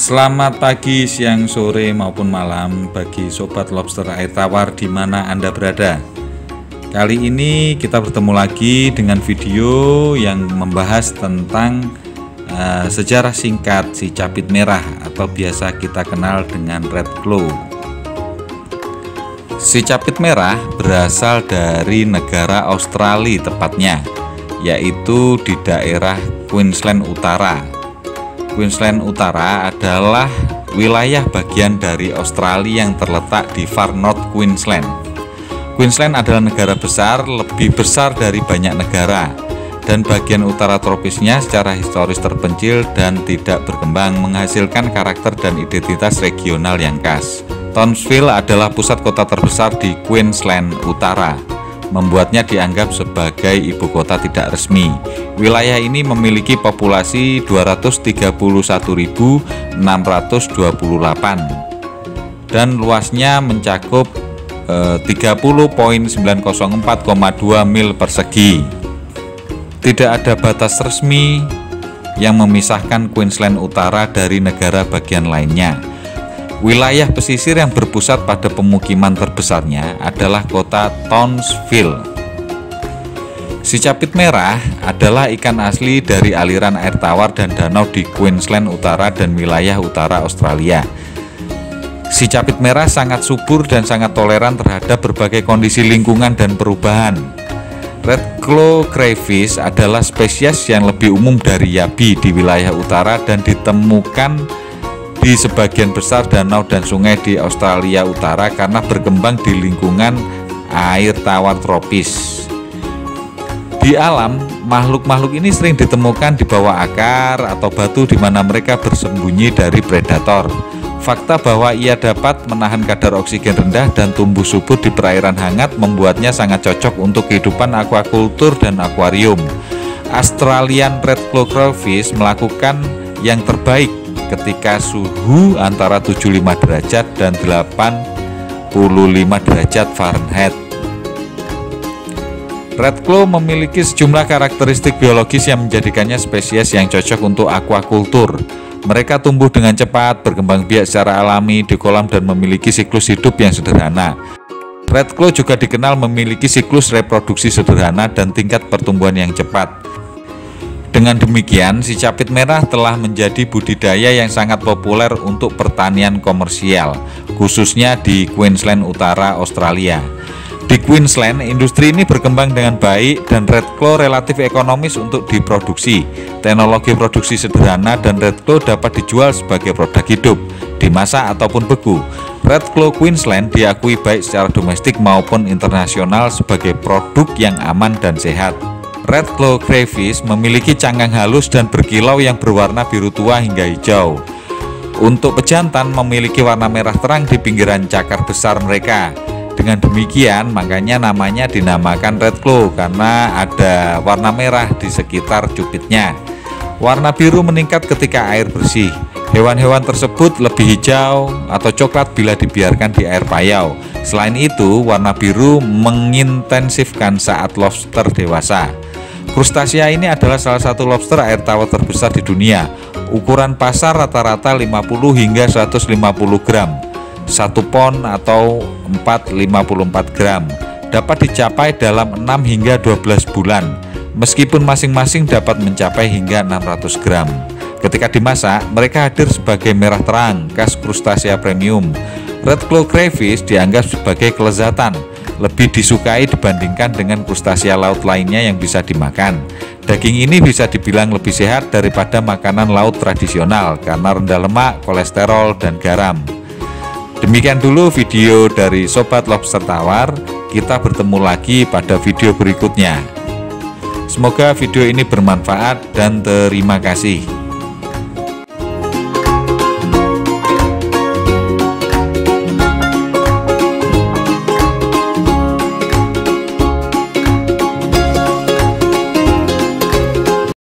Selamat pagi, siang, sore maupun malam bagi sobat lobster air tawar di mana Anda berada. Kali ini kita bertemu lagi dengan video yang membahas tentang sejarah singkat si capit merah atau biasa kita kenal dengan red claw. Si capit merah berasal dari negara Australia tepatnya, yaitu di daerah Queensland Utara. Queensland Utara adalah wilayah bagian dari Australia yang terletak di Far North Queensland. Queensland adalah negara besar, lebih besar dari banyak negara, dan bagian utara tropisnya secara historis terpencil dan tidak berkembang, menghasilkan karakter dan identitas regional yang khas. Townsville adalah pusat kota terbesar di Queensland Utara, membuatnya dianggap sebagai ibu kota tidak resmi. Wilayah ini memiliki populasi 231.628 dan luasnya mencakup 30.904,2 mil persegi. Tidak ada batas resmi yang memisahkan Queensland Utara dari negara bagian lainnya. Wilayah pesisir yang berpusat pada pemukiman terbesarnya adalah kota Townsville. Si capit merah adalah ikan asli dari aliran air tawar dan danau di Queensland Utara dan wilayah utara Australia. Si capit merah sangat subur dan sangat toleran terhadap berbagai kondisi lingkungan dan perubahan. Red claw crayfish adalah spesies yang lebih umum dari yabi di wilayah utara dan ditemukan di sebagian besar danau dan sungai di Australia Utara karena berkembang di lingkungan air tawar tropis. Di alam, makhluk-makhluk ini sering ditemukan di bawah akar atau batu di mana mereka bersembunyi dari predator. Fakta bahwa ia dapat menahan kadar oksigen rendah dan tumbuh subur di perairan hangat membuatnya sangat cocok untuk kehidupan aquaculture dan akuarium. Australian red claw crayfish melakukan yang terbaik ketika suhu antara 75 derajat dan 85 derajat Fahrenheit. Red claw memiliki sejumlah karakteristik biologis yang menjadikannya spesies yang cocok untuk aquaculture. Mereka tumbuh dengan cepat, berkembang biak secara alami di kolam dan memiliki siklus hidup yang sederhana. Red claw juga dikenal memiliki siklus reproduksi sederhana dan tingkat pertumbuhan yang cepat. Dengan demikian, si capit merah telah menjadi budidaya yang sangat populer untuk pertanian komersial, khususnya di Queensland Utara, Australia. Di Queensland, industri ini berkembang dengan baik dan red claw relatif ekonomis untuk diproduksi. Teknologi produksi sederhana dan red claw dapat dijual sebagai produk hidup, dimasak ataupun beku. Red claw Queensland diakui baik secara domestik maupun internasional sebagai produk yang aman dan sehat. Red claw crayfish memiliki cangkang halus dan berkilau yang berwarna biru tua hingga hijau. Untuk pejantan memiliki warna merah terang di pinggiran cakar besar mereka. Dengan demikian, makanya namanya dinamakan red claw karena ada warna merah di sekitar cupitnya. Warna biru meningkat ketika air bersih. Hewan-hewan tersebut lebih hijau atau coklat bila dibiarkan di air payau. Selain itu, warna biru mengintensifkan saat lobster dewasa. Krustasea ini adalah salah satu lobster air tawar terbesar di dunia. Ukuran pasar rata-rata 50 hingga 150 gram. 1 pon atau 454 gram dapat dicapai dalam 6 hingga 12 bulan, meskipun masing-masing dapat mencapai hingga 600 gram. Ketika dimasak, mereka hadir sebagai merah terang, khas krustasea premium. Red claw crayfish dianggap sebagai kelezatan, lebih disukai dibandingkan dengan krustasea laut lainnya yang bisa dimakan. Daging ini bisa dibilang lebih sehat daripada makanan laut tradisional karena rendah lemak, kolesterol, dan garam. Demikian dulu video dari Sobat Lobster Tawar. Kita bertemu lagi pada video berikutnya. Semoga video ini bermanfaat dan terima kasih.